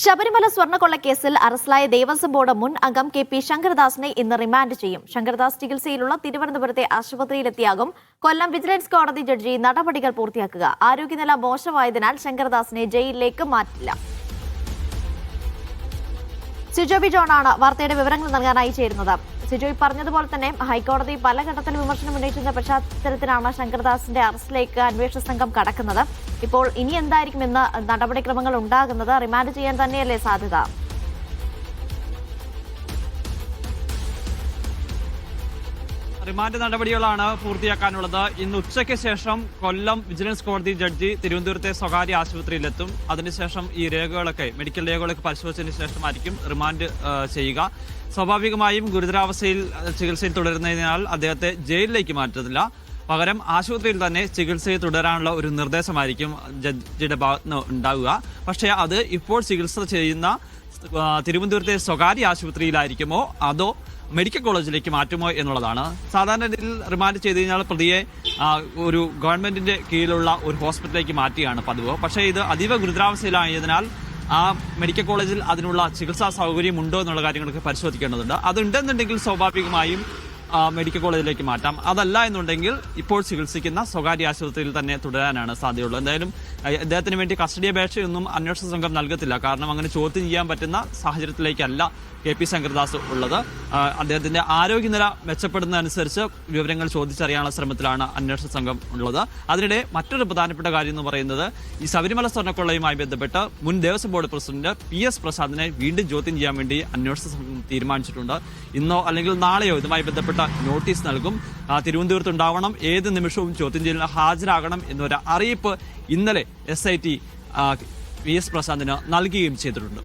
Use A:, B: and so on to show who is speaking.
A: ശബരിമല സ്വർണ്ണക്കൊള്ളക്കേസിൽ അറസ്റ്റിലായ ദേവസ്വം ബോർഡ് മുൻ അംഗം കെ.പി. ശങ്കരദാസിനെ ഇന്ന് റിമാൻഡ് ചെയ്യും. ശങ്കരദാസ് ചികിത്സയിലുള്ള തിരുവനന്തപുരത്തെ ആശുപത്രിയിലെത്തിയാകും കൊല്ലം വിജിലൻസ് കോടതി ജഡ്ജി നടപടികൾ പൂർത്തിയാക്കുക. ആരോഗ്യനില മോശമായതിനാൽ ശങ്കരദാസിനെ ജയിലിലേക്ക് മാറ്റില്ല. സിജോ ബി ജോണാണ് വാർത്തയുടെ വിവരങ്ങൾ നൽകാനായി ചേരുന്നത്. സിജോ പറഞ്ഞതുപോലെ തന്നെ ഹൈക്കോടതി പല ഘട്ടത്തിൽ വിമർശനം ഉന്നയിച്ചിരുന്ന പശ്ചാത്തലത്തിലാണ് ശങ്കരദാസിന്റെ അറസ്റ്റിലേക്ക് അന്വേഷണ സംഘം കടക്കുന്നത്. ഇപ്പോൾ ഇനി എന്തായിരിക്കും ഇന്ന് നടപടിക്രമങ്ങൾ ഉണ്ടാകുന്നത്? റിമാൻഡ് ചെയ്യാൻ തന്നെയല്ലേ സാധ്യത?
B: റിമാൻഡ് നടപടികളാണ് പൂർത്തിയാക്കാനുള്ളത്. ഇന്ന് ഉച്ചയ്ക്ക് ശേഷം കൊല്ലം വിജിലൻസ് കോടതി ജഡ്ജി തിരുവനന്തപുരത്തെ സ്വകാര്യ ആശുപത്രിയിലെത്തും. അതിനുശേഷം ഈ രേഖകളൊക്കെ മെഡിക്കൽ രേഖകളൊക്കെ പരിശോധിച്ചതിന് ശേഷമായിരിക്കും റിമാൻഡ് ചെയ്യുക. സ്വാഭാവികമായും ഗുരുതരാവസ്ഥയിൽ ചികിത്സയിൽ തുടരുന്നതിനാൽ അദ്ദേഹത്തെ ജയിലിലേക്ക് മാറ്റത്തില്ല. പകരം ആശുപത്രിയിൽ തന്നെ ചികിത്സയിൽ തുടരാനുള്ള ഒരു നിർദ്ദേശമായിരിക്കും ജഡ്ജിയുടെ ഭാഗത്ത് ഉണ്ടാവുക. പക്ഷേ അത് ഇപ്പോൾ ചികിത്സ ചെയ്യുന്ന തിരുവനന്തപുരത്തെ സ്വകാര്യ ആശുപത്രിയിലായിരിക്കുമോ അതോ മെഡിക്കൽ കോളേജിലേക്ക് മാറ്റുമോ എന്നുള്ളതാണ്. സാധാരണ രീതിയിൽ റിമാൻഡ് ചെയ്ത് കഴിഞ്ഞാൽ പ്രതിയെ ഒരു ഗവൺമെന്റിന്റെ കീഴിലുള്ള ഒരു ഹോസ്പിറ്റലിലേക്ക് മാറ്റുകയാണ് പതിവ്. പക്ഷേ ഇത് അതീവ ഗുരുതരാവസ്ഥയിലായതിനാൽ ആ മെഡിക്കൽ കോളേജിൽ അതിനുള്ള ചികിത്സാ സൗകര്യം ഉണ്ടോ എന്നുള്ള കാര്യങ്ങളൊക്കെ പരിശോധിക്കേണ്ടതുണ്ട്. അതുണ്ടെന്നുണ്ടെങ്കിൽ സ്വാഭാവികമായും മെഡിക്കൽ കോളേജിലേക്ക് മാറ്റാം. അതല്ല എന്നുണ്ടെങ്കിൽ ഇപ്പോൾ ചികിത്സിക്കുന്ന സ്വകാര്യ ആശുപത്രിയിൽ തന്നെ തുടരാനാണ് സാധ്യതയുള്ളത്. എന്തായാലും അദ്ദേഹത്തിന് വേണ്ടി കസ്റ്റഡി അപേക്ഷയൊന്നും അന്വേഷണ സംഘം നൽകത്തില്ല. കാരണം അങ്ങനെ ചോദ്യം ചെയ്യാൻ പറ്റുന്ന സാഹചര്യത്തിലേക്കല്ല കെ.പി. ശങ്കരദാസ് ഉള്ളത്. അദ്ദേഹത്തിന്റെ ആരോഗ്യനില മെച്ചപ്പെടുന്നതനുസരിച്ച് വിവരങ്ങൾ ചോദിച്ചറിയാനുള്ള ശ്രമത്തിലാണ് അന്വേഷണ സംഘം ഉള്ളത്. അതിനിടെ മറ്റൊരു പ്രധാനപ്പെട്ട കാര്യം എന്ന് പറയുന്നത് ഈ ശബരിമല സ്വർണ്ണക്കൊള്ളയുമായി ബന്ധപ്പെട്ട് മുൻ ദേവസ്വം ബോർഡ് പ്രസിഡന്റ് P.S. പ്രസാദിനെ വീണ്ടും ചോദ്യം ചെയ്യാൻ വേണ്ടി അന്വേഷണ സംഘം തീരുമാനിച്ചിട്ടുണ്ട്. ഇന്നോ അല്ലെങ്കിൽ നാളെയോ ഇതുമായി ബന്ധപ്പെട്ട നോട്ടീസ് നൽകും. തിരുവനന്തപുരത്ത് ഉണ്ടാവണം, ഏത് നിമിഷവും ചോദ്യം ചെയ്യലിന് ഹാജരാകണം എന്നൊരു അറിയിപ്പ് ഇന്നലെ SIT P.S. പ്രസാദിന് നൽകുകയും ചെയ്തിട്ടുണ്ട്.